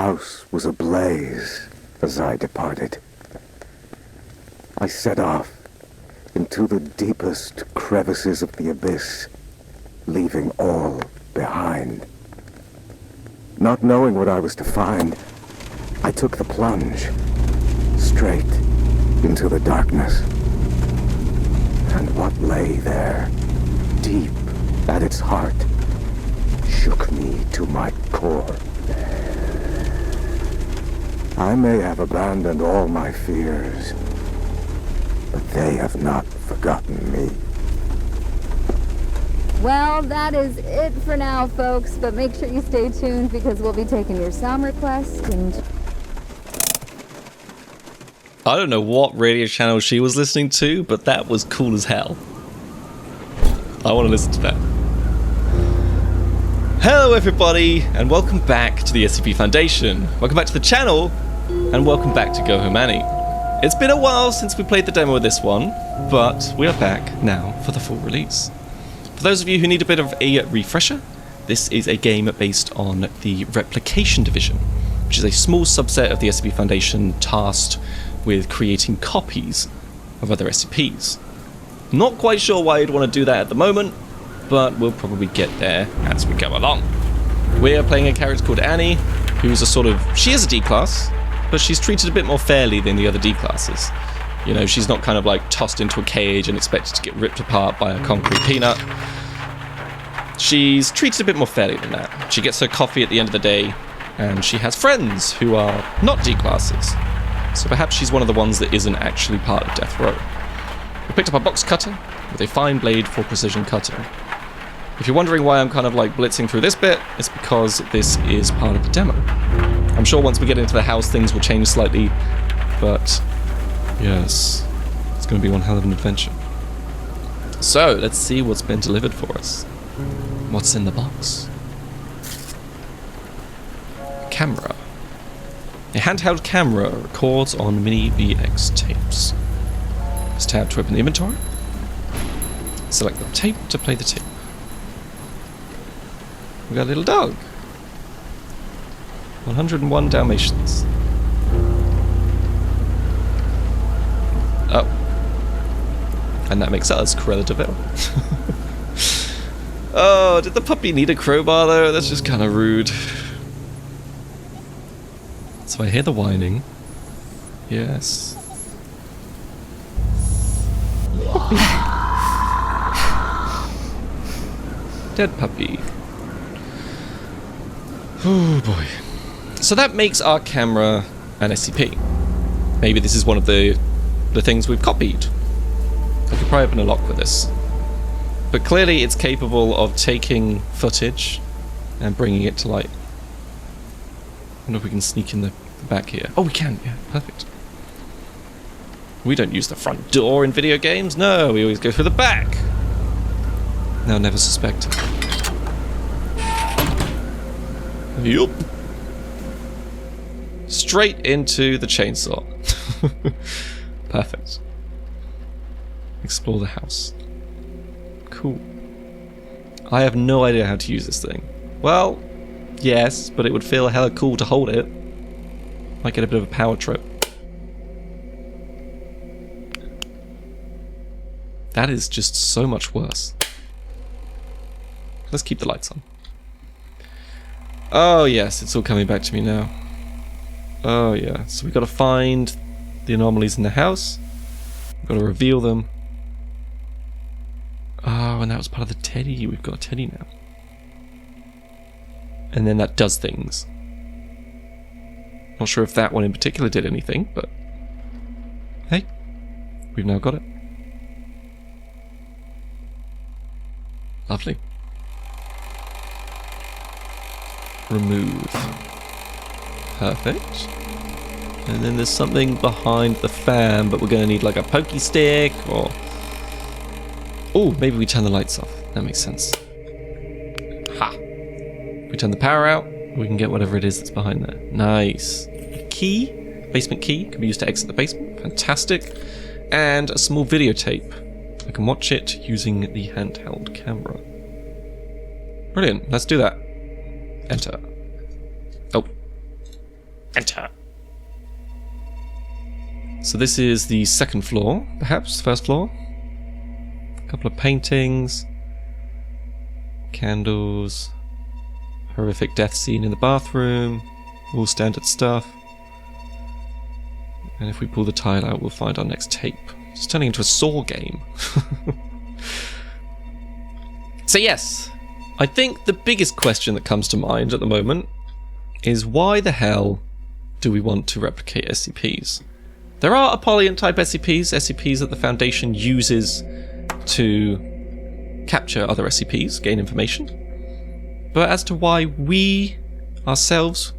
house was ablaze as I departed. I set off into the deepest crevices of the abyss, leaving all behind. Not knowing what I was to find, I took the plunge, straight into the darkness. And what lay there, deep at its heart, shook me to my core. I may have abandoned all my fears, but they have not forgotten me. Well, that is it for now, folks, but make sure you stay tuned because we'll be taking your song requests and... I don't know what radio channel she was listening to, but that was cool as hell. I want to listen to that. Hello everybody, and welcome back to the SCP Foundation. Welcome back to the channel, and welcome back to Go Home Annie. It's been a while since we played the demo of this one, but we are back now for the full release. For those of you who need a bit of a refresher, this is a game based on the Replication division, which is a small subset of the SCP Foundation tasked with creating copies of other SCPs. Not quite sure why you'd want to do that at the moment, but we'll probably get there as we go along. We're playing a character called Annie, who's she is a D class, but she's treated a bit more fairly than the other D classes. You know, she's not kind of like tossed into a cage and expected to get ripped apart by a concrete peanut. She's treated a bit more fairly than that. She gets her coffee at the end of the day, and she has friends who are not D classes. So perhaps she's one of the ones that isn't actually part of Death Row. We picked up a box cutter with a fine blade for precision cutting. If you're wondering why I'm kind of like blitzing through this bit, it's because this is part of the demo. I'm sure once we get into the house things will change slightly, but yes, it's going to be one hell of an adventure. So, let's see what's been delivered for us. What's in the box? Camera. A handheld camera records on mini VX tapes. Press tab to open the inventory. Select the tape to play the tape. We got a little dog. 101 Dalmatians. Oh. And that makes us Cruella de Vil. Oh, did the puppy need a crowbar though? That's just kind of rude. So I hear the whining. Yes. Puppy. Dead puppy. Oh boy. So that makes our camera an SCP. Maybe this is one of the things we've copied. I could probably open a lock with this. But clearly it's capable of taking footage and bringing it to light. I wonder if we can sneak in the back here. Oh, we can. Yeah, perfect. We don't use the front door in video games. No, we always go through the back. They'll never suspect it. Yup. Straight into the chainsaw. Perfect. Explore the house. Cool. I have no idea how to use this thing. Well, yes, but it would feel hella cool to hold it. Might get a bit of a power trip. That is just so much worse. Let's keep the lights on. Oh yes, it's all coming back to me now. Oh yeah, so we've got to find the anomalies in the house. We've got to reveal them. Oh, and that was part of the teddy. We've got a teddy now. And then that does things. Not sure if that one in particular did anything, but hey, we've now got it. Lovely. Remove. Perfect. And then there's something behind the fan, but we're going to need like a pokey stick or... Oh, maybe we turn the lights off. That makes sense. Ha! We turn the power out, we can get whatever it is that's behind there. Nice. A key. Basement key. Can be used to exit the basement. Fantastic. And a small videotape. I can watch it using the handheld camera. Brilliant. Let's do that. Enter. Oh. Enter. So this is the second floor, perhaps? First floor? A couple of paintings. Candles. Horrific death scene in the bathroom. All standard stuff. And if we pull the tile out, we'll find our next tape. It's turning into a Saw game. So yes, I think the biggest question that comes to mind at the moment is why the hell do we want to replicate SCPs? There are Apollyon type SCPs, SCPs that the Foundation uses to capture other SCPs, gain information. But as to why we ourselves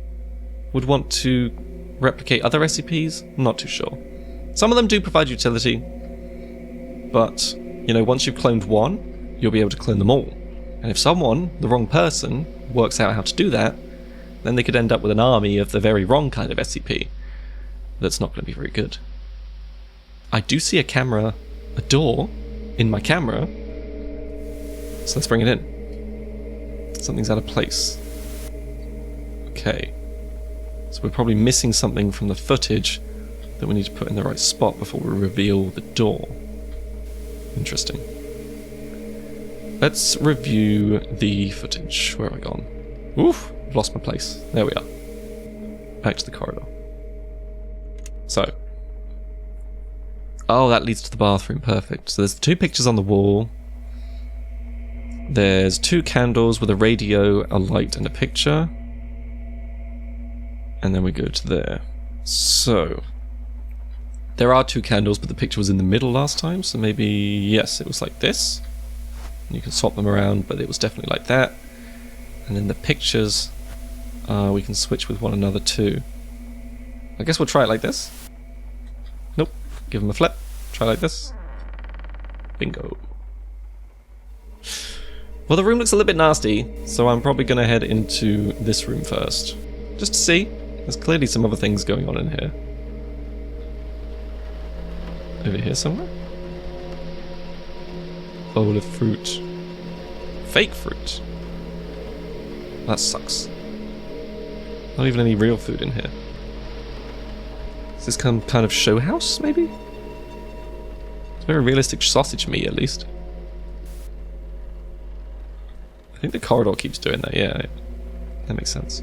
would want to replicate other SCPs, I'm not too sure. Some of them do provide utility, but, you know, once you've cloned one, you'll be able to clone them all. And if someone, the wrong person, works out how to do that, then they could end up with an army of the very wrong kind of SCP. That's not going to be very good. I do see a door in my camera, so let's bring it in. Something's out of place. Okay. So we're probably missing something from the footage that we need to put in the right spot before we reveal the door. Interesting. Let's review the footage. Where have I gone? Oof! I've lost my place. There we are. Back to the corridor. So. Oh, that leads to the bathroom. Perfect. So there's 2 pictures on the wall. There's 2 candles with a radio, a light, and a picture. And then we go to there. So. There are 2 candles, but the picture was in the middle last time, so maybe, yes, it was like this. You can swap them around, but it was definitely like that. And then the pictures, we can switch with one another too. I guess we'll try it like this. Nope. Give them a flip. Try like this. Bingo. Well, the room looks a little bit nasty, so I'm probably going to head into this room first. Just to see. There's clearly some other things going on in here. Over here somewhere? Bowl of fruit. Fake fruit. That sucks. Not even any real food in here. Is this some kind of show house, maybe? It's very realistic sausage meat, at least. I think the corridor keeps doing that, yeah. That makes sense.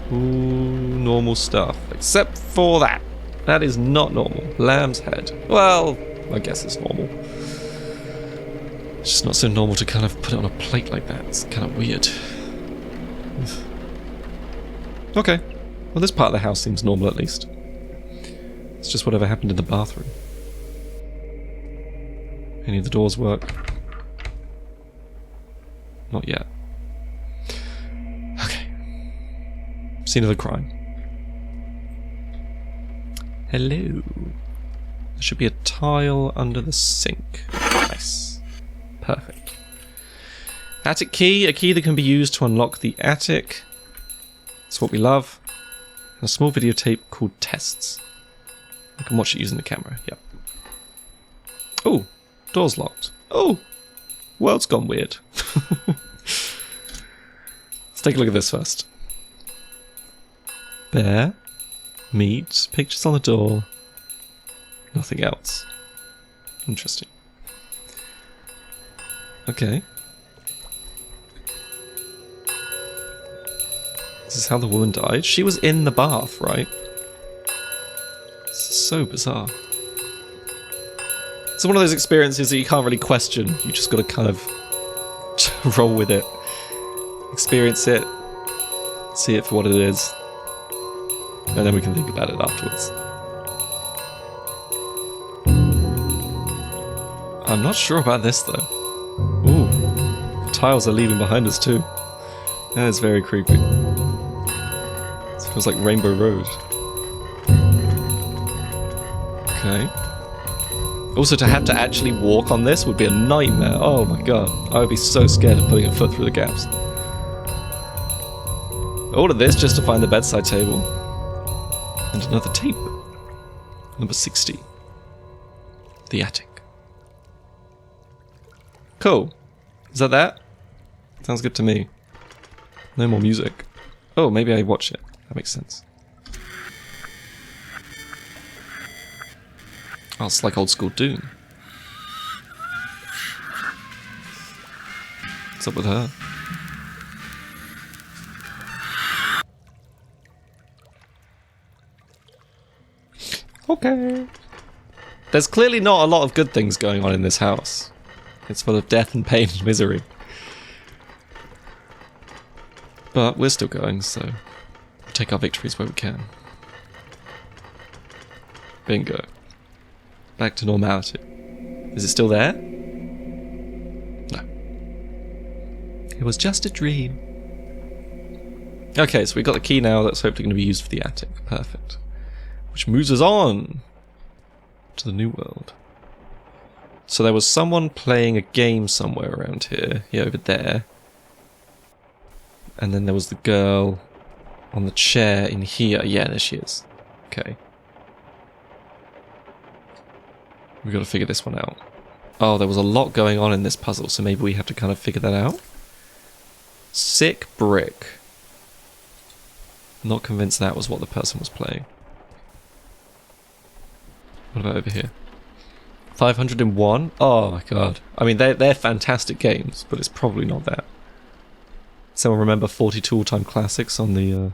Ooh, normal stuff. Except for that. That is not normal. Lamb's head. Well, I guess it's normal. It's just not so normal to kind of put it on a plate like that. It's kind of weird. Okay. Well, this part of the house seems normal at least. It's just whatever happened in the bathroom. Any of the doors work? Not yet. Okay. Scene of the crime. Hello. There should be a tile under the sink. Nice. Perfect. Attic key. A key that can be used to unlock the attic. That's what we love. And a small videotape called Tests. I can watch it using the camera. Yep. Oh. Door's locked. Oh. World's gone weird. Let's take a look at this first. Bear. Meat. Pictures on the door. Nothing else. Interesting. Okay. This is how the woman died. She was in the bath, right? This is so bizarre. It's one of those experiences that you can't really question. You just gotta kind of roll with it. Experience it. See it for what it is. And then we can think about it afterwards. I'm not sure about this though. Ooh. The tiles are leaving behind us too. That is very creepy. It feels like Rainbow Road. Okay. Also, to have to actually walk on this would be a nightmare. Oh my god. I would be so scared of putting a foot through the gaps. All of this just to find the bedside table. And another tape. Number 60. The attic. Cool. Is that that? Sounds good to me. No more music. Oh, maybe I watch it. That makes sense. Oh, it's like old school Doom. What's up with her? Okay. There's clearly not a lot of good things going on in this house. It's full of death and pain and misery. But we're still going, so we'll take our victories where we can. Bingo. Back to normality. Is it still there? No. It was just a dream. Okay, so we got the key now. That's hopefully going to be used for the attic. Perfect. Which moves us on to the new world. So there was someone playing a game somewhere around here. Yeah, over there. And then there was the girl on the chair in here. Yeah, there she is. Okay. We've got to figure this one out. Oh, there was a lot going on in this puzzle, so maybe we have to kind of figure that out. Sick brick. Not convinced that was what the person was playing. What about over here? 501? Oh my god. I mean, they're fantastic games, but it's probably not that. Someone remember 42 all-time classics on the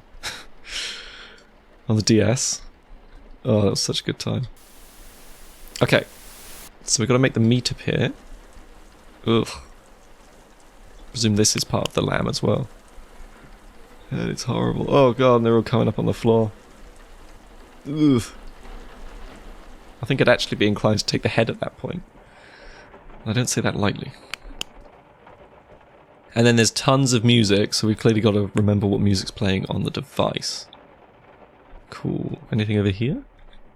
on the DS? Oh, that was such a good time. Okay, so we've got to make the meat appear. Ugh. Presume this is part of the lamb as well. And it's horrible. Oh god, and they're all coming up on the floor. Ugh. I think I'd actually be inclined to take the head at that point. I don't say that lightly. And then there's tons of music, so we've clearly got to remember what music's playing on the device. Cool. Anything over here?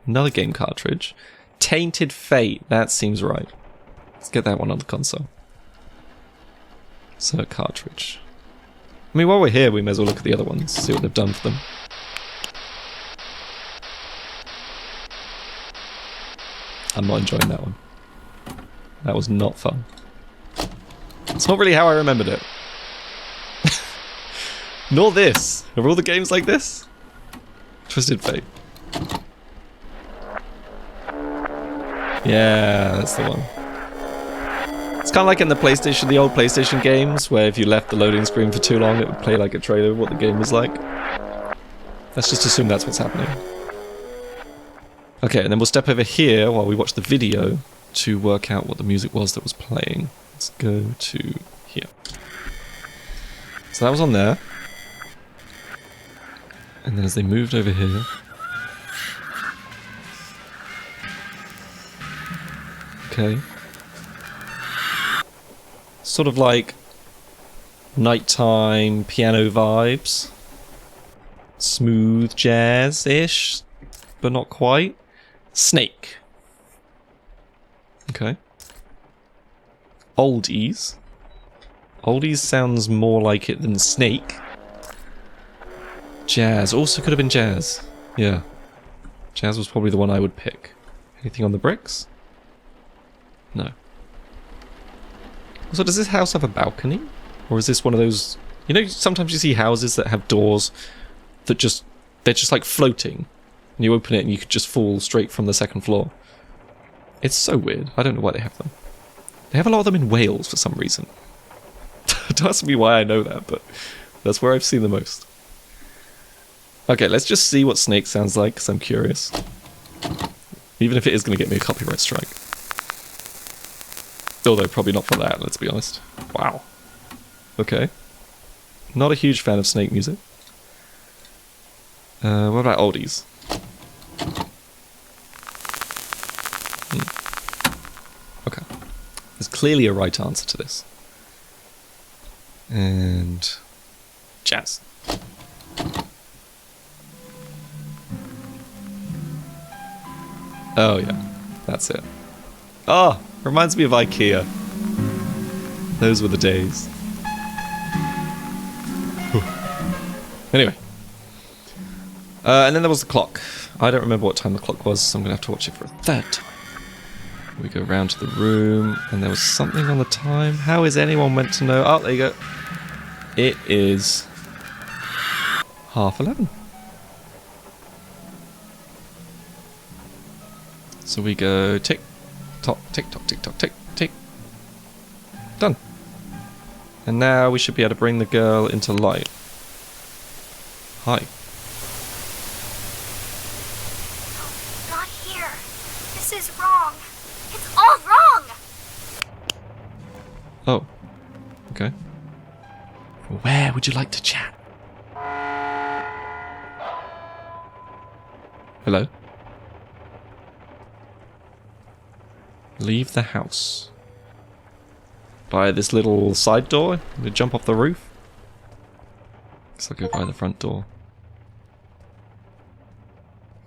Another game cartridge. Tainted Fate. That seems right. Let's get that one on the console. So, cartridge. I mean, while we're here, we may as well look at the other ones, see what they've done for them. I'm not enjoying that one. That was not fun. It's not really how I remembered it. Nor this. Are all the games like this? Twisted Fate. Yeah, that's the one. It's kind of like in the PlayStation, the old PlayStation games, where if you left the loading screen for too long, it would play like a trailer of what the game was like. Let's just assume that's what's happening. Okay, and then we'll step over here while we watch the video to work out what the music was that was playing. Let's go to here. So that was on there. And then as they moved over here... Okay. Sort of like nighttime piano vibes. Smooth jazz-ish, but not quite. Snake. Okay. Oldies. Oldies sounds more like it than Snake. Jazz. Also could have been jazz. Yeah. Jazz was probably the one I would pick. Anything on the bricks? No. So does this house have a balcony? Or is this one of those... You know, sometimes you see houses that have doors that just... They're just like floating. And you open it and you could just fall straight from the second floor. It's so weird. I don't know why they have them. They have a lot of them in Wales for some reason. Don't ask me why I know that, but that's where I've seen the most. Okay, let's just see what Snake sounds like, because I'm curious. Even if it is going to get me a copyright strike. Although probably not for that, let's be honest. Wow. Okay. Not a huge fan of Snake music. What about oldies? Okay. There's clearly a right answer to this. And... jazz. Oh yeah, that's it. Oh, reminds me of IKEA. Those were the days. Whew. Anyway. And then there was the clock. I don't remember what time the clock was, so I'm going to have to watch it for a third time. We go round to the room, and there was something on the time. How is anyone meant to know? Oh, there you go. It is 11:30. So we go tick, tock, tick, tock, tick, tock, tick, tick. Done. And now we should be able to bring the girl into light. Hi. Not here. This is wrong. It's all wrong. Oh. Okay. Where would you like to chat? Hello? Leave the house. By this little side door? To jump off the roof? Guess I'll go by the front door.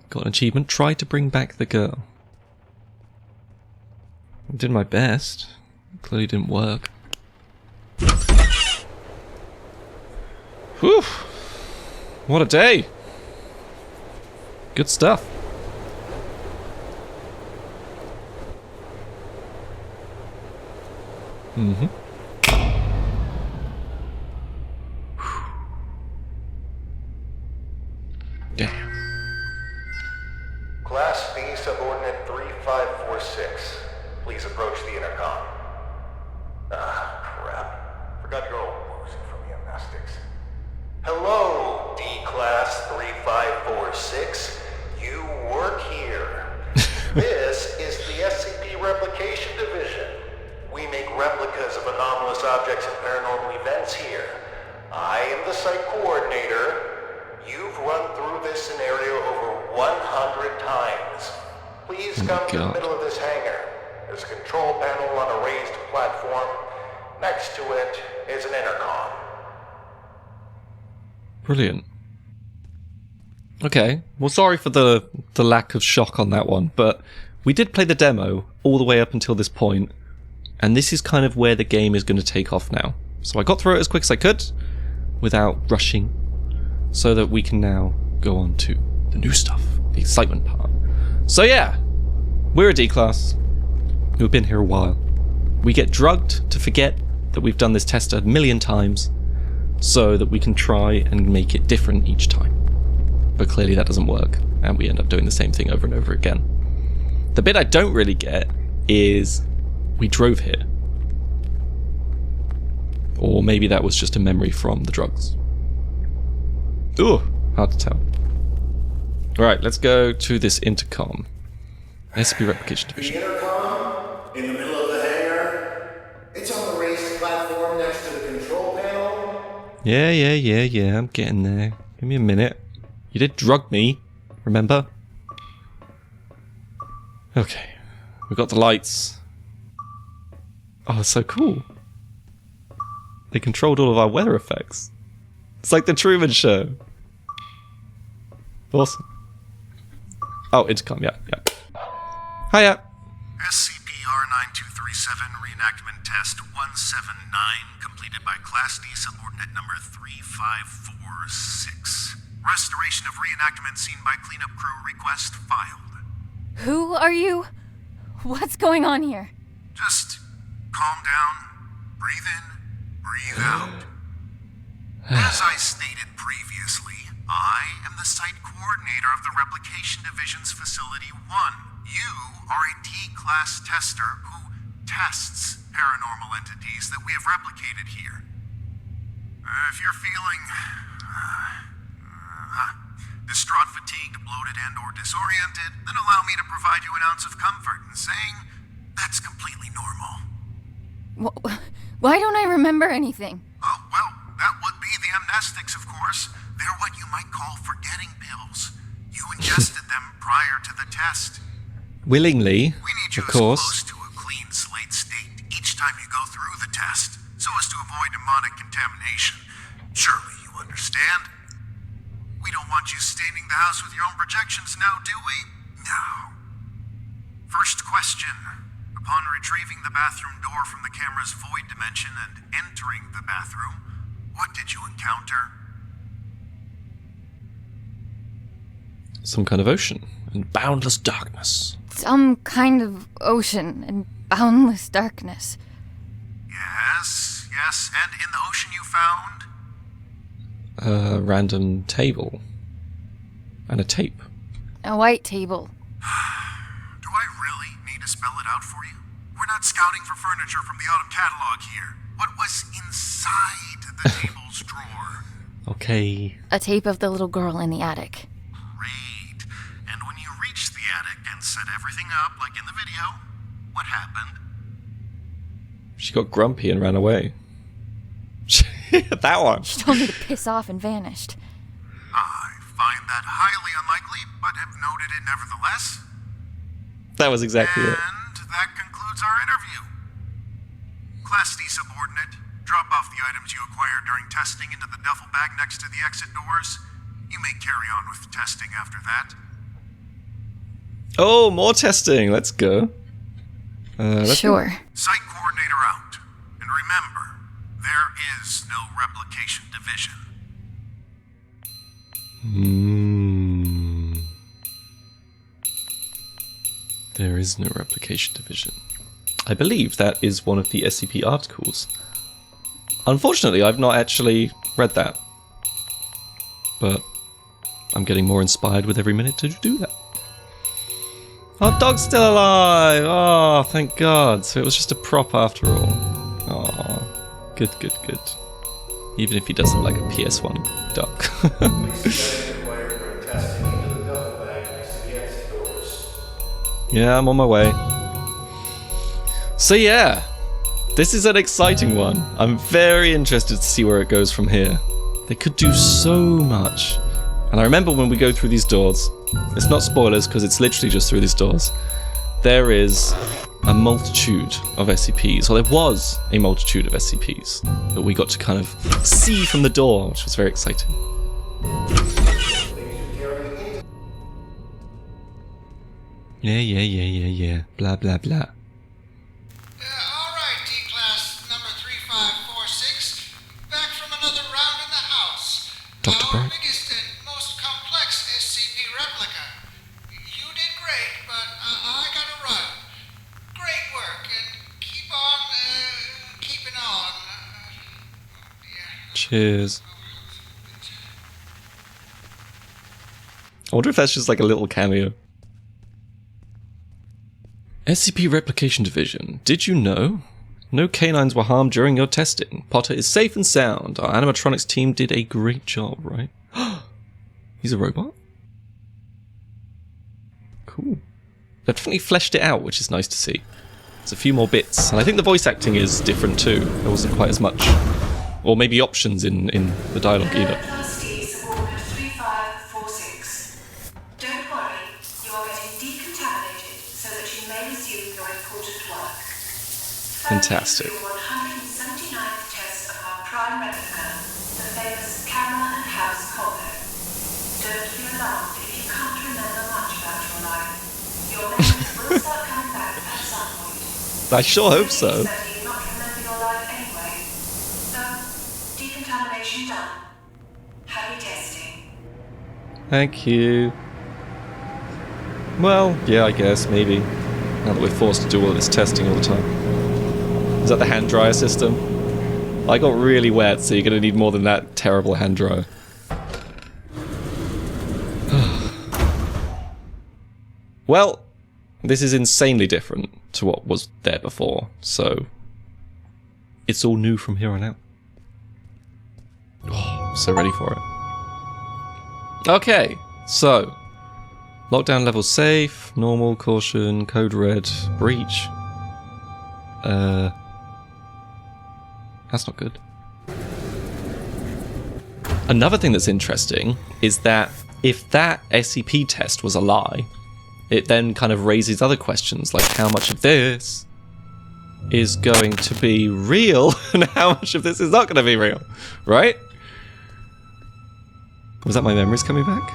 Got an achievement. Try to bring back the girl. I did my best. Clearly didn't work. Whew! What a day! Good stuff. Mm-hmm. Damn. Class B subordinate 3546. Please approach the intercom. Ah, crap. Forgot your old woozy from the amnestics. Hello, D-Class 3546. You work here. This is the SCP Replication Division. We make replicas of anomalous objects and paranormal events here. I am the site coordinator. You've run through this scenario over 100 times. Please come to the middle of this hangar. There's a control panel on a raised platform. Next to it is an intercom. Brilliant. Okay, well sorry for the lack of shock on that one, but we did play the demo all the way up until this point, and this is kind of where the game is going to take off now. So I got through it as quick as I could, without rushing, so that we can now go on to the new stuff, the excitement part. So yeah, we're a D-Class, who've been here a while. We get drugged to forget that we've done this test a million times, so that we can try and make it different each time. But clearly that doesn't work, and we end up doing the same thing over and over again. The bit I don't really get is we drove here. Or maybe that was just a memory from the drugs. Ooh, hard to tell. Alright, let's go to this intercom. SCP Replication Division. The intercom, in the middle of the hangar. It's on the raised platform next to the control panel. Yeah, I'm getting there. Give me a minute. You did drug me, remember? Okay, we've got the lights. Oh, it's so cool. They controlled all of our weather effects. It's like the Truman Show. Awesome. Oh, intercom, yeah. Hiya. SCP-R9237 reenactment test 179 completed by Class D subordinate number 3546. Restoration of reenactment scene by cleanup crew request filed. Who are you? What's going on here? Just calm down, breathe in, breathe out. As I stated previously, I am the site coordinator of the Replication Division's Facility 1. You are a D-Class tester who tests paranormal entities that we have replicated here. If you're feeling distraught, fatigued, bloated, and or disoriented, then allow me to provide you an ounce of comfort in saying that's completely normal. Why don't I remember anything? Oh, well, that would be the amnestics, of course. They're what you might call forgetting pills. You ingested them prior to the test. Willingly, We need you of as course. close to a clean slate state each time you go through the test, so as to avoid demonic contamination. Surely you understand? We don't want you staining the house with your own projections now, do we? No. First question. Upon retrieving the bathroom door from the camera's void dimension and entering the bathroom, what did you encounter? Some kind of ocean and boundless darkness. Some kind of ocean and boundless darkness. Yes, and in the ocean you found? A random table. And a tape. A white table. Do I really need to spell it out for you? We're not scouting for furniture from the autumn catalog here. What was inside the table's drawer? Okay. A tape of the little girl in the attic. Great. And when you reached the attic and set everything up like in the video, what happened? She got grumpy and ran away. That one. She told me to piss off and vanished. I find that highly unlikely, but have noted it nevertheless. That was exactly it. And that concludes our interview. Class D subordinate, drop off the items you acquired during testing into the duffel bag next to the exit doors. You may carry on with the testing after that. Oh, more testing. Let's go. Sure. Site coordinator out. And remember, there is no replication division. There is no replication division. I believe that is one of the SCP articles. Unfortunately, I've not actually read that. But I'm getting more inspired with every minute to do that. Our dog's still alive! Oh, thank God. So it was just a prop after all. Oh, good, good, good. Even if he does look like a PS1 duck. Yeah, I'm on my way. So yeah, this is an exciting one. I'm very interested to see where it goes from here. They could do so much. And I remember when we go through these doors, it's not spoilers because it's literally just through these doors, there is a multitude of SCPs, or there was a multitude of SCPs that we got to kind of see from the door, which was very exciting. Yeah. Blah, blah, blah. All right, D-Class number 3546. Back from another round in the house. Dr. Our Bright. biggest and most complex SCP replica. You did great, but I gotta run. Great work, and keep on keeping on. Yeah. Cheers. I wonder if that's just like a little cameo. SCP Replication Division. Did you know? No canines were harmed during your testing. Potter is safe and sound. Our animatronics team did a great job, right? He's a robot? Cool. They've definitely fleshed it out, which is nice to see. There's a few more bits. And I think the voice acting is different too. There wasn't quite as much. Or maybe options in the dialogue either. Class D subordinate 3546. Don't worry, you are getting decontaminated so that you may resume your important work. Fantastic. Your 179th test of our prime replica, the famous camera and house combo. Don't be alarmed if you can't remember much about your life. Your memories will start coming back at some point. I sure hope so. That you not remember your life anyway. So, decontamination done. Happy testing. Thank you. Well, yeah, I guess, maybe. Now that we're forced to do all of this testing all the time. Is that the hand dryer system? I got really wet, so you're going to need more than that terrible hand dryer. Well, this is insanely different to what was there before, so it's all new from here on out. Oh, I'm so ready for it. Okay, so lockdown level safe, normal, caution, code red, breach. That's not good. Another thing that's interesting is that if that SCP test was a lie, it then kind of raises other questions, like how much of this is going to be real and how much of this is not going to be real, right? Was that my memories coming back?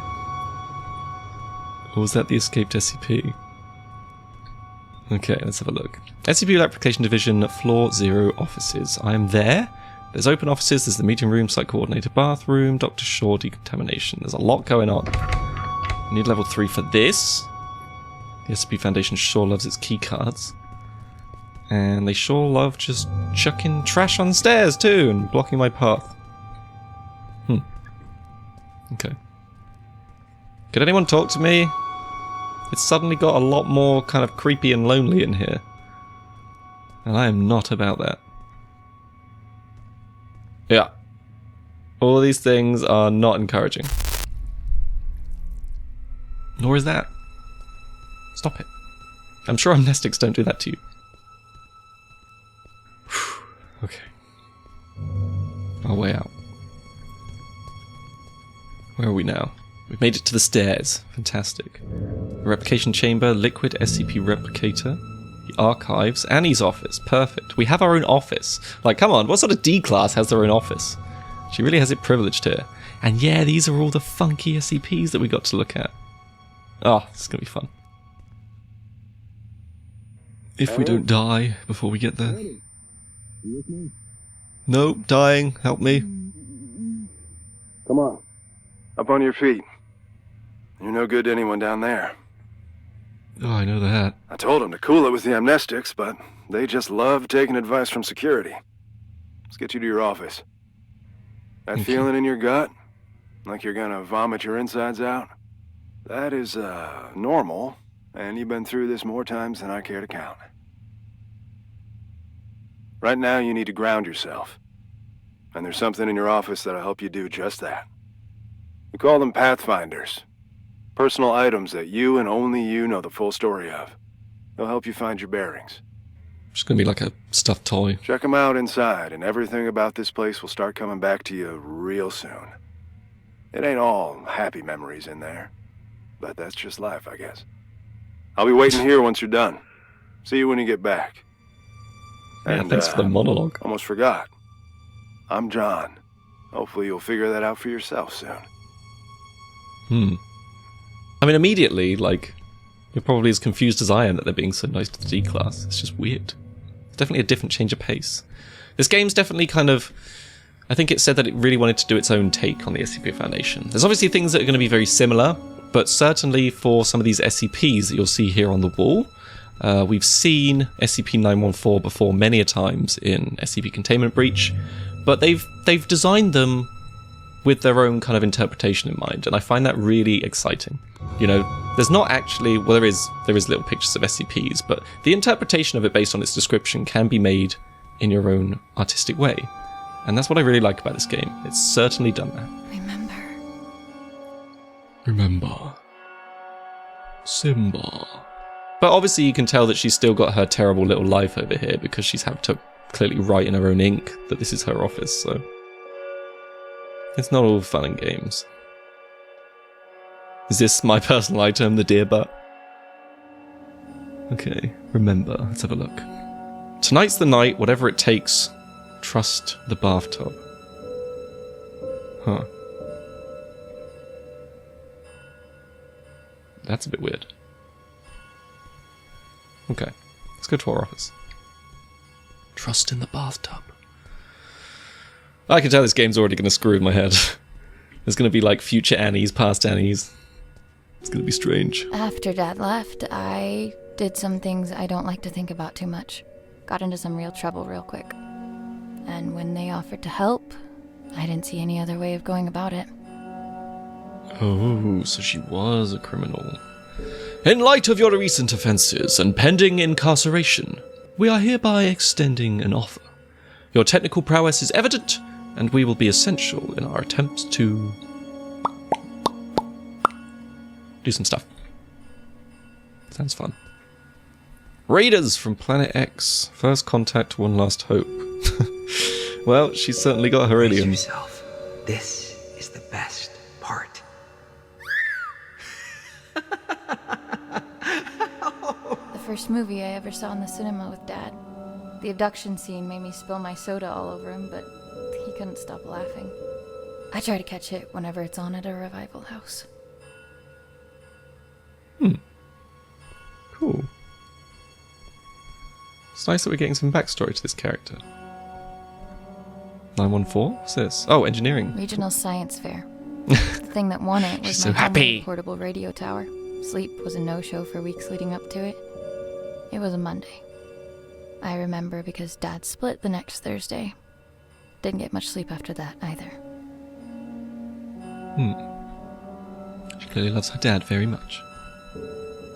Or was that the escaped SCP? Okay, let's have a look. SCP Replication Division, Floor 0 offices. I am there. There's open offices, there's the meeting room, site coordinator, bathroom, Dr. Shaw, decontamination. There's a lot going on. I need level 3 for this. The SCP Foundation sure loves its key cards. And they sure love just chucking trash on stairs too and blocking my path. Okay. Could anyone talk to me? It's suddenly got a lot more kind of creepy and lonely in here. And I am not about that. Yeah. All these things are not encouraging. Nor is that. Stop it. I'm sure amnestics don't do that to you. Okay. Our way out. Where are we now? We've made it to the stairs. Fantastic. The replication chamber, liquid SCP replicator, the archives, Annie's office. Perfect. We have our own office. Like, come on, what sort of D-class has their own office? She really has it privileged here. And yeah, these are all the funky SCPs that we got to look at. Oh, this is going to be fun. If we don't die before we get there. Nope, dying. Help me. Come on. Up on your feet. You're no good to anyone down there. Oh, I know that. I told them to cool it with the amnestics, but they just love taking advice from security. Let's get you to your office. That feeling in your gut? Like you're gonna vomit your insides out? That is, normal, and you've been through this more times than I care to count. Right now, you need to ground yourself. And there's something in your office that'll help you do just that. We call them Pathfinders. Personal items that you and only you know the full story of. They'll help you find your bearings. It's gonna be like a stuffed toy. Check them out inside, and everything about this place will start coming back to you real soon. It ain't all happy memories in there, but that's just life, I guess. I'll be waiting here once you're done. See you when you get back. Yeah, And, thanks for the monologue. Almost forgot. I'm John. Hopefully you'll figure that out for yourself soon. I mean, immediately, like, you're probably as confused as I am that they're being so nice to the D-class. It's just weird. It's definitely a different change of pace. This game's definitely kind of... I think it said that it really wanted to do its own take on the SCP Foundation. There's obviously things that are going to be very similar, but certainly for some of these SCPs that you'll see here on the wall, we've seen SCP-914 before many a times in SCP Containment Breach, but they've designed them with their own kind of interpretation in mind, and I find that really exciting. You know, there's not actually, well, there is little pictures of SCPs, but the interpretation of it based on its description can be made in your own artistic way. And that's what I really like about this game. It's certainly done that. Remember. Simba. But obviously you can tell that she's still got her terrible little life over here because she's had to clearly write in her own ink that this is her office, so... It's not all fun and games. Is this my personal item, the deer butt? Okay, remember. Let's have a look. Tonight's the night, whatever it takes. Trust the bathtub. Huh. That's a bit weird. Okay, let's go to our office. Trust in the bathtub. I can tell this game's already going to screw with my head. There's going to be like future Annies, past Annies. It's going to be strange. After Dad left, I did some things I don't like to think about too much. Got into some real trouble real quick. And when they offered to help, I didn't see any other way of going about it. Oh, so she was a criminal. In light of your recent offences and pending incarceration, we are hereby extending an offer. Your technical prowess is evident, and we will be essential in our attempts to do some stuff. Sounds fun. Raiders from Planet X. First contact, one last hope. Well, she's certainly got her Brace alien. yourself. This is the best part. The first movie I ever saw in the cinema with Dad. The abduction scene made me spill my soda all over him, but he couldn't stop laughing. I try to catch it whenever it's on at a revival house. Cool. It's nice that we're getting some backstory to this character. 914? What's this? Oh, engineering. Regional Science Fair. The thing that won it was She's my so happy. homemade portable radio tower. Sleep was a no-show for weeks leading up to it. It was a Monday. I remember because Dad split the next Thursday. Didn't get much sleep after that either. clearly loves her dad very much.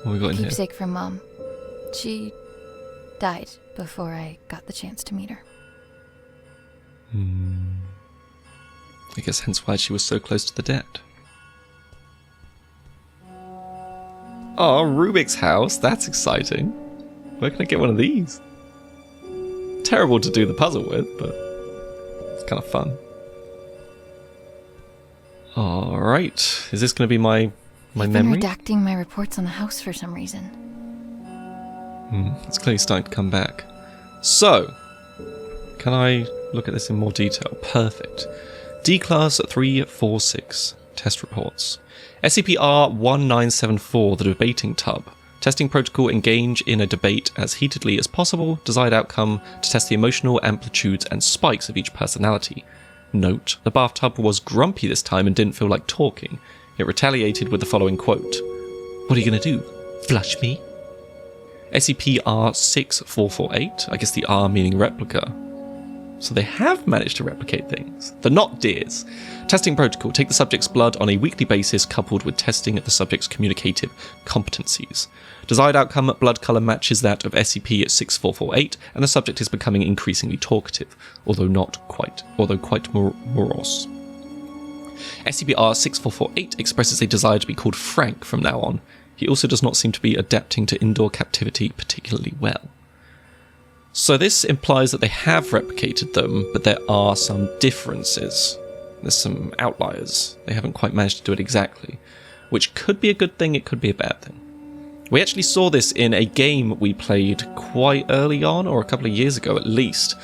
What we got in here? Keepsake from Mom. She died before I got the chance to meet her. I guess hence why she was so close to the dead. Oh, Rubik's house. That's exciting. Where can I get one of these? Terrible to do the puzzle with, but it's kind of fun. Alright. Is this going to be my I've memory? been redacting my reports on the house for some reason. It's clearly starting to come back. So, can I look at this in more detail? Perfect. D-Class 346. Test reports. SCP-R-1974, the debating tub. Testing protocol: engage in a debate as heatedly as possible. Desired outcome: to test the emotional amplitudes and spikes of each personality. Note, the bathtub was grumpy this time and didn't feel like talking. It retaliated with the following quote. "What are you going to do? Flush me?" SCP-R-6448, I guess the R meaning replica. So they have managed to replicate things. They're not deers. Testing protocol: take the subject's blood on a weekly basis coupled with testing the subject's communicative competencies. Desired outcome: blood colour matches that of SCP-6448 and the subject is becoming increasingly talkative, although quite morose. SCP-R-6448 expresses a desire to be called Frank from now on. He also does not seem to be adapting to indoor captivity particularly well. So this implies that they have replicated them, but there are some differences. There's some outliers. They haven't quite managed to do it exactly, which could be a good thing, it could be a bad thing. We actually saw this in a game we played quite early on, or a couple of years ago at least,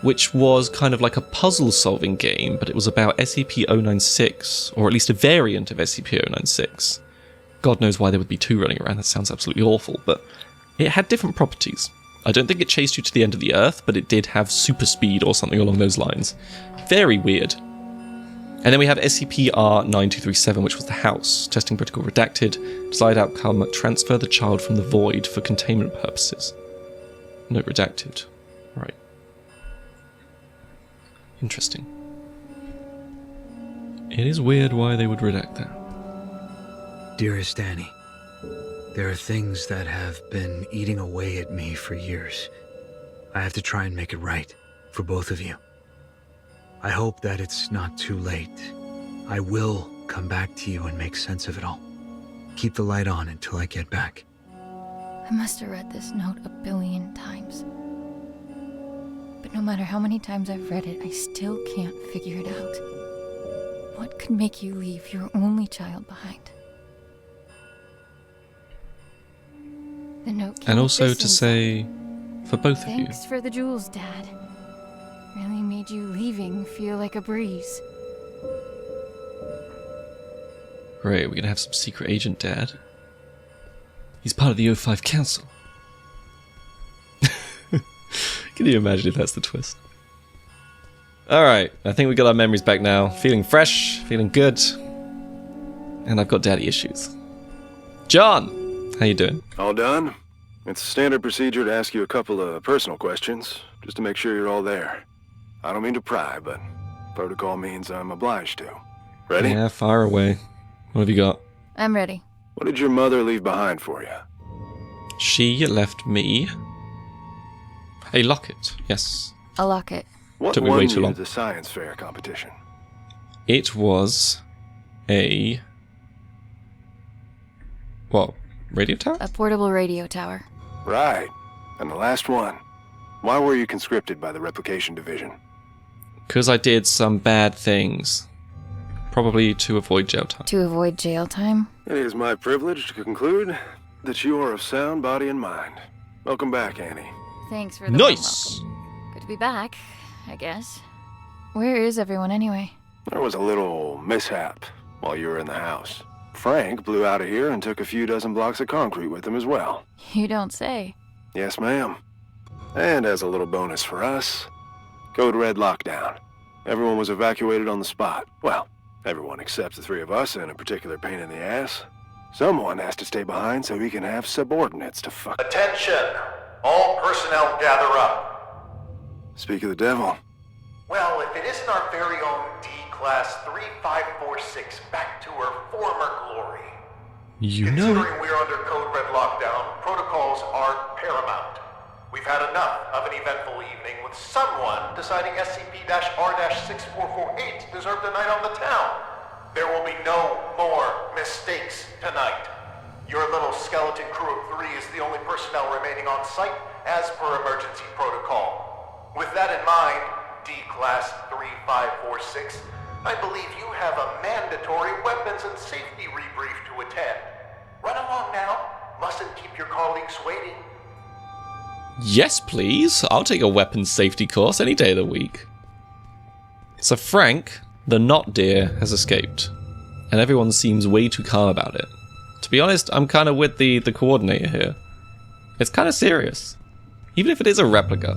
which was kind of like a puzzle-solving game, but it was about SCP-096, or at least a variant of SCP-096. God knows why there would be two running around, that sounds absolutely awful, but it had different properties. I don't think it chased you to the end of the Earth, but it did have super speed or something along those lines. Very weird. And then we have SCP-R-9237, which was the house. Testing protocol redacted. Desired outcome: transfer the child from the void for containment purposes. Note redacted. Right. Interesting. It is weird why they would redact that. Dearest Annie, there are things that have been eating away at me for years. I have to try and make it right for both of you. I hope that it's not too late. I will come back to you and make sense of it all. Keep the light on until I get back. I must have read this note 1 billion times. But no matter how many times I've read it, I still can't figure it out. What could make you leave your only child behind? The note And also this to inside. say, for both of you. Thanks for the jewels, Dad. Really made you leaving feel like a breeze. Great, we're gonna have some secret agent dad. He's part of the O5 Council. Can you imagine if that's the twist? Alright, I think we got our memories back now. Feeling fresh, feeling good. And I've got daddy issues. John! How you doing? All done? It's standard procedure to ask you a couple of personal questions, just to make sure you're all there. I don't mean to pry, but protocol means I'm obliged to. Ready? Yeah, fire away. What have you got? I'm ready. What did your mother leave behind for you? She left me a locket, yes. A locket. What Took me won way too you long. the science fair competition? It was a... what? Radio tower? A portable radio tower. Right. And the last one. Why were you conscripted by the Replication Division? Because I did some bad things. Probably to avoid jail time. To avoid jail time? It is my privilege to conclude that you are of sound body and mind. Welcome back, Annie. Thanks for the warm Nice! welcome. Good to be back, I guess. Where is everyone anyway? There was a little mishap while you were in the house. Frank blew out of here and took a few dozen blocks of concrete with him as well. You don't say. Yes, ma'am. And as a little bonus for us, Code Red lockdown. Everyone was evacuated on the spot. Well, everyone except the three of us and a particular pain in the ass. Someone has to stay behind so he can have subordinates to fuck. Attention! All personnel gather up. Speak of the devil. Well, if it isn't our very own D-Class D-Class 3546 back to her former glory. You know it. Considering we're under Code Red lockdown, protocols are paramount. We've had enough of an eventful evening with someone deciding SCP-R-6448 deserved a night on the town. There will be no more mistakes tonight. Your little skeleton crew of 3 is the only personnel remaining on site as per emergency protocol. With that in mind, D-Class 3546, I believe you have a mandatory weapons and safety rebrief to attend. Run along now. Mustn't keep your colleagues waiting. Yes, please. I'll take a weapons safety course any day of the week. So Frank, the not deer, has escaped, and everyone seems way too calm about it. To be honest, I'm kind of with the coordinator here. It's kind of serious, even if it is a replica.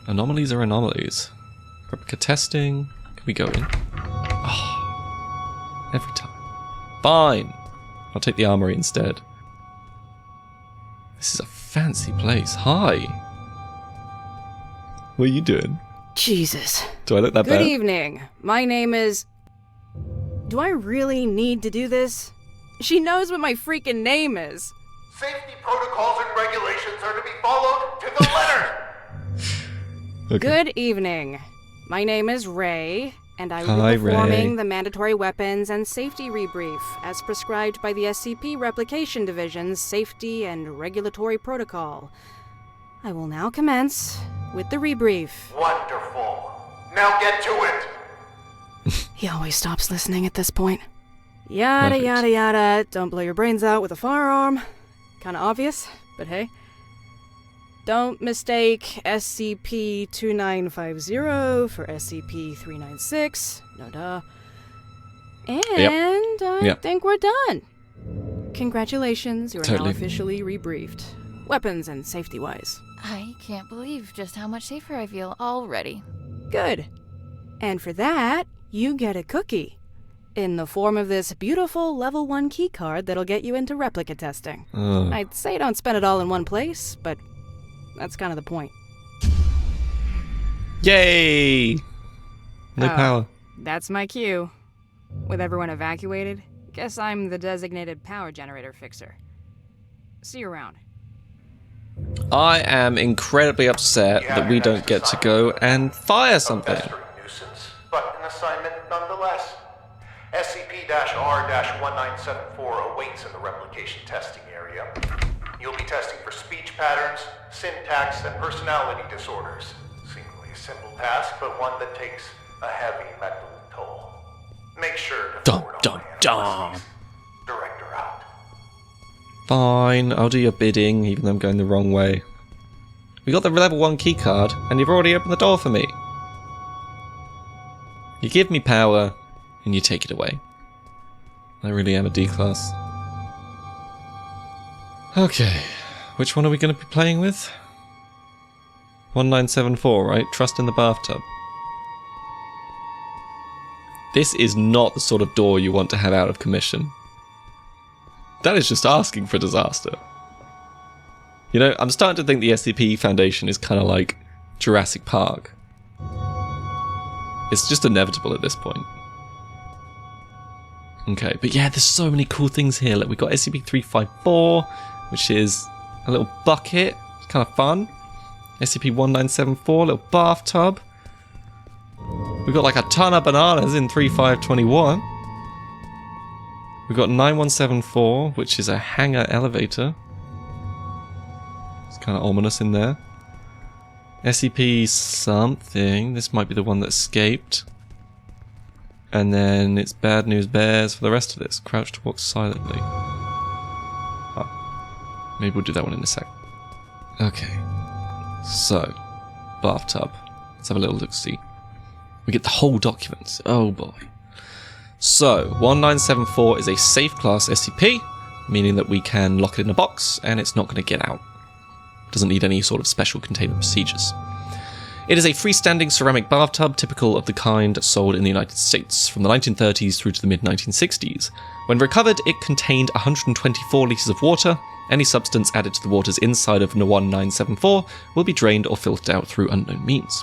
Anomalies are anomalies. Replica testing. Can we go in? Oh, every time. Fine. I'll take the armory instead. This is a fancy place. Hi. What are you doing? Jesus. Do I look that bad? Good evening. My name is... Do I really need to do this? She knows what my freaking name is. Safety protocols and regulations are to be followed to the letter. Okay. Good evening. My name is Ray, and I will Hi, be performing Ray. the mandatory weapons and safety rebrief as prescribed by the SCP Replication Division's Safety and Regulatory Protocol. I will now commence with the rebrief. Wonderful. Now get to it. He always stops listening at this point. Yada Perfect. yada yada, don't blow your brains out with a firearm. Kinda obvious, but hey. Don't mistake SCP-2950 for SCP-396. No duh. And I Yep. think we're done. Congratulations, you are Totally. now officially rebriefed. Weapons and safety-wise. I can't believe just how much safer I feel already. Good. And for that, you get a cookie. In the form of this beautiful level 1 keycard that'll get you into replica testing. I'd say don't spend it all in one place, but that's kind of the point. Yay! No Oh. power. That's my cue. With everyone evacuated, guess I'm the designated power generator fixer. See you around. I am incredibly upset that we don't get to go and fire A something. pestering nuisance, but an assignment nonetheless. SCP-R-1974 awaits in the replication testing area. You'll be testing for speech patterns, syntax, and personality disorders. Seemingly a simple task, but one that takes a heavy mental toll. Make sure to Dum, forward all dum, my dum. analyses. Director out. Fine, I'll do your bidding, even though I'm going the wrong way. We got the level 1 keycard, and you've already opened the door for me. You give me power, and you take it away. I really am a D-class. Okay, which one are we going to be playing with? 1974, right? Trust in the bathtub. This is not the sort of door you want to have out of commission. That is just asking for disaster. You know, I'm starting to think the SCP Foundation is kind of like Jurassic Park. It's just inevitable at this point. Okay, but yeah, there's so many cool things here. Like, we got SCP-354, which is a little bucket. It's kind of fun. SCP-1974, little bathtub. We got like a ton of bananas in 3521. We got 9174, which is a hangar elevator. It's kind of ominous in there. SCP something. This might be the one that escaped. And then it's bad news bears for the rest of this. Crouch to walk silently. Oh. Maybe we'll do that one in a sec. Okay. So, bathtub. Let's have a little look-see. We get the whole document. Oh boy. So, 1974 is a safe class SCP, meaning that we can lock it in a box and it's not going to get out. Doesn't need any sort of special containment procedures. It is a freestanding ceramic bathtub typical of the kind sold in the United States from the 1930s through to the mid-1960s. When recovered, it contained 124 litres of water. Any substance added to the water's inside of 1974 will be drained or filtered out through unknown means.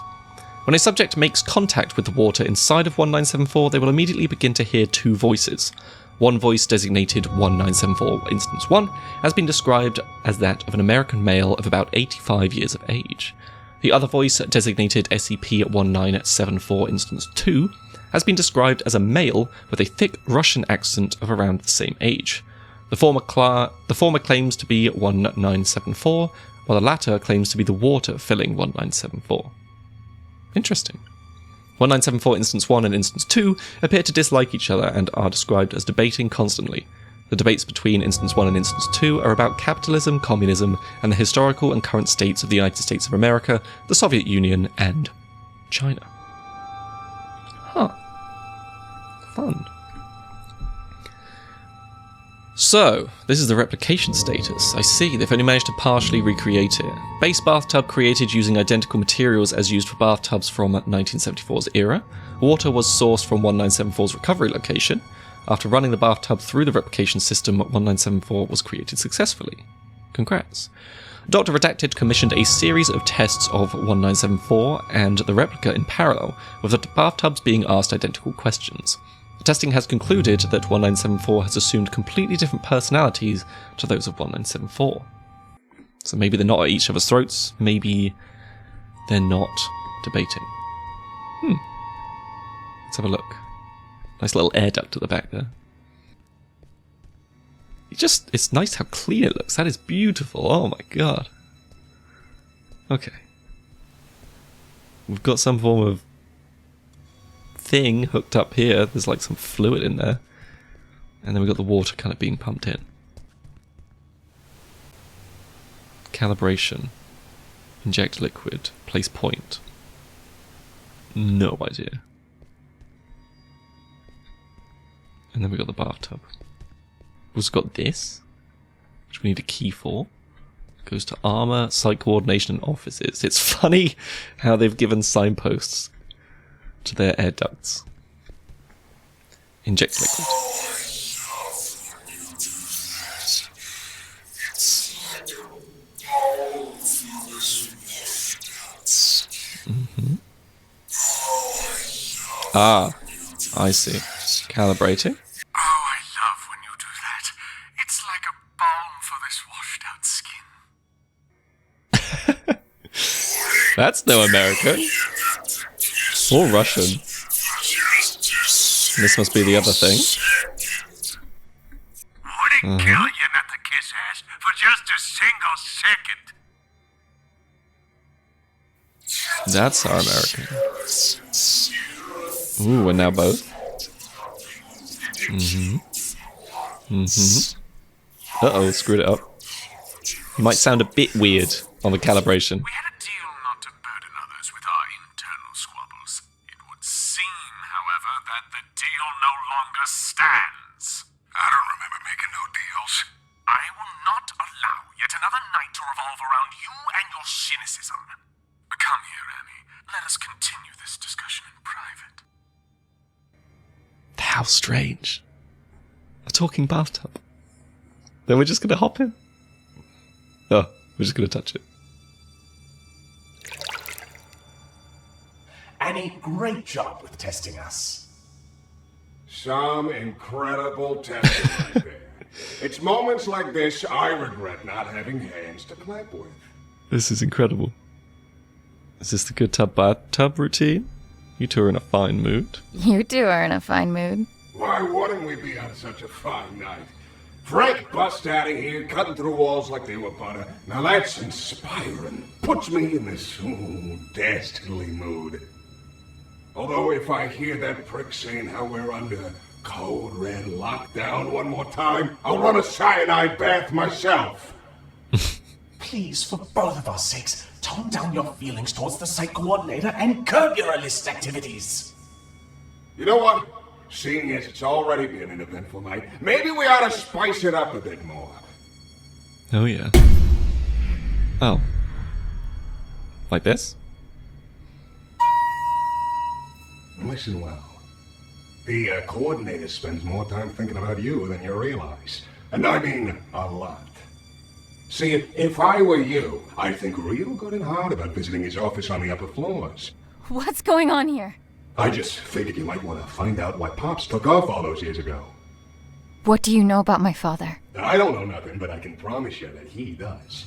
When a subject makes contact with the water inside of 1974, they will immediately begin to hear two voices. One voice, designated 1974 Instance 1, has been described as that of an American male of about 85 years of age. The other voice, designated SCP-1974 Instance 2, has been described as a male with a thick Russian accent of around the same age. The former claims to be 1974, while the latter claims to be the water filling 1974. Interesting. 1974 Instance 1 and Instance 2 appear to dislike each other and are described as debating constantly. The debates between Instance 1 and Instance 2 are about capitalism, communism, and the historical and current states of the United States of America, the Soviet Union, and China. Huh. Fun. So, this is the replication status. I see, they've only managed to partially recreate it. Base bathtub created using identical materials as used for bathtubs from 1974's era. Water was sourced from 1974's recovery location. After running the bathtub through the replication system, 1974 was created successfully. Congrats. Dr. Redacted commissioned a series of tests of 1974 and the replica in parallel, with the bathtubs being asked identical questions. The testing has concluded that 1974 has assumed completely different personalities to those of 1974. So maybe they're not at each other's throats, maybe they're not debating. Let's have a look. Nice little air duct at the back there. It's nice how clean it looks. That is beautiful. Oh my god. Okay. We've got some form of thing hooked up here. There's like some fluid in there. And then we've got the water kind of being pumped in. Calibration. Inject liquid. Place point. No idea. And then we've got the bathtub. We've also got this, which we need a key for. Goes to armor, site coordination, and offices. It's funny how they've given signposts to their air ducts. Inject liquid. Ah, I see. Calibrating. Oh, I love when you do that. It's like a balm for this washed out skin. That's no American. Or Russian. This must be the other thing. Wouldn't kill you not to kiss ass for just a single second. That's our American. Ooh, and now both. Uh-oh, screwed it up. It might sound a bit weird on the calibration. We had a deal not to burden others with our internal squabbles. It would seem, however, that the deal no longer stands. I don't remember making no deals. I will not allow yet another night to revolve around you and your cynicism. Come here, Annie. Let us continue this discussion in private. How strange. A talking bathtub. Then we're just going to hop in. Oh, we're just going to touch it. Annie, great job with testing us. Some incredible testing right there. It's moments like this I regret not having hands to clap with. This is incredible. Is this the good bathtub routine? You two are in a fine mood. You two are in a fine mood. Why wouldn't we be on such a fine night? Frank bust out of here, cutting through walls like they were butter. Now that's inspiring. Puts me in this dastardly mood. Although if I hear that prick saying how we're under code red lockdown one more time, I'll run a cyanide bath myself. Please, for both of our sakes, tone down your feelings towards the site coordinator and curb your illicit activities. You know what? Seeing as it's already been an eventful night, maybe we ought to spice it up a bit more. Oh yeah. Oh. Like this? Listen well. The coordinator spends more time thinking about you than you realize. And I mean a lot. See, if I were you, I'd think real good and hard about visiting his office on the upper floors. What's going on here? I just figured you might want to find out why Pops took off all those years ago. What do you know about my father? I don't know nothing, but I can promise you that he does.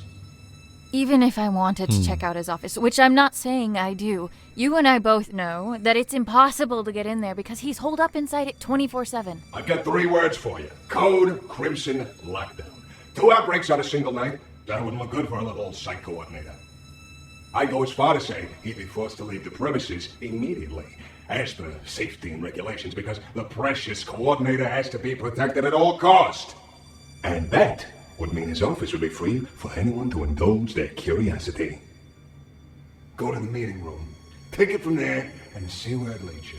Even if I wanted to check out his office, which I'm not saying I do, you and I both know that it's impossible to get in there because he's holed up inside it 24/7. I've got 3 words for you. Code Crimson Lockdown. 2 outbreaks on a single night? That wouldn't look good for a little site coordinator. I go as far to say he'd be forced to leave the premises immediately, as per safety and regulations, because the precious coordinator has to be protected at all costs. And that would mean his office would be free for anyone to indulge their curiosity. Go to the meeting room, take it from there, and see where it leads you.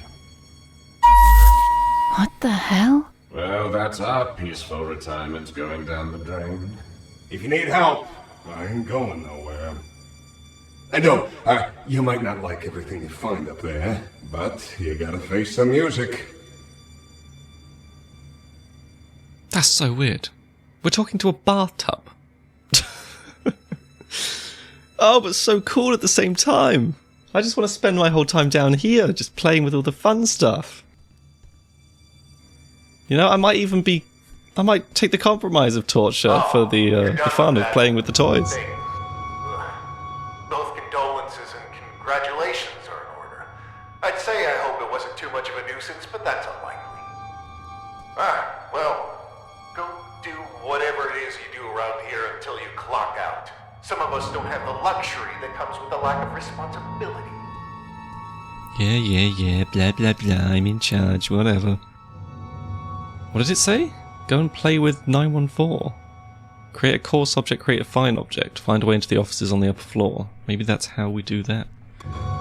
What the hell? Well, that's our peaceful retirement going down the drain. If you need help, I ain't going nowhere. And no, you might not like everything you find up there, but you gotta face the music. That's so weird. We're talking to a bathtub. Oh, but so cool at the same time. I just want to spend my whole time down here, just playing with all the fun stuff. You know, I might take the compromise of torture for the fun of playing with the toys. Both condolences and congratulations are in order. I'd say I hope it wasn't too much of a nuisance, but that's unlikely. Well, go do whatever it is you do around here until you clock out. Some of us don't have the luxury that comes with the lack of responsibility. Yeah, blah blah blah, I'm in charge, whatever. What did it say? Go and play with 914. Create a course object, create a find object. Find a way into the offices on the upper floor. Maybe that's how we do that.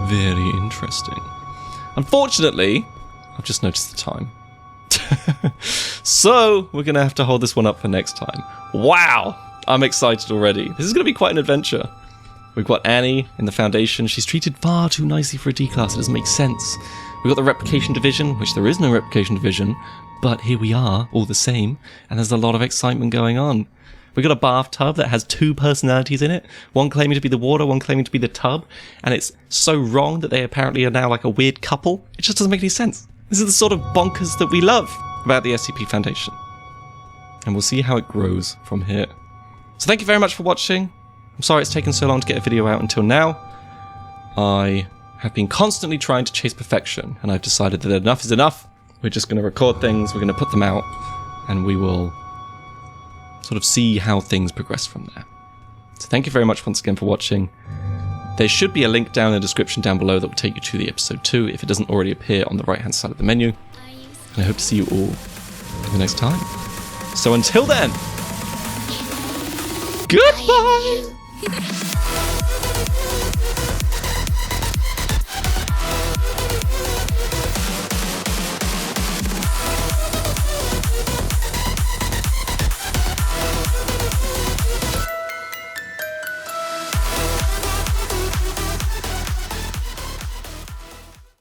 Very interesting. Unfortunately, I've just noticed the time. So, we're going to have to hold this one up for next time. Wow! I'm excited already. This is going to be quite an adventure. We've got Annie in the Foundation. She's treated far too nicely for a D-class. It doesn't make sense. We've got the Replication Division, which there is no Replication Division, but here we are, all the same, and there's a lot of excitement going on. We've got a bathtub that has 2 personalities in it, one claiming to be the water, one claiming to be the tub, and it's so wrong that they apparently are now like a weird couple. It just doesn't make any sense. This is the sort of bonkers that we love about the SCP Foundation. And we'll see how it grows from here. So thank you very much for watching. I'm sorry it's taken so long to get a video out until now. I have been constantly trying to chase perfection, and I've decided that enough is enough. We're just going to record things, we're going to put them out, and we will sort of see how things progress from there. So thank you very much once again for watching. There should be a link down in the description down below that will take you to the episode 2 if it doesn't already appear on the right hand side of the menu. And I hope to see you all the next time. So until then, goodbye!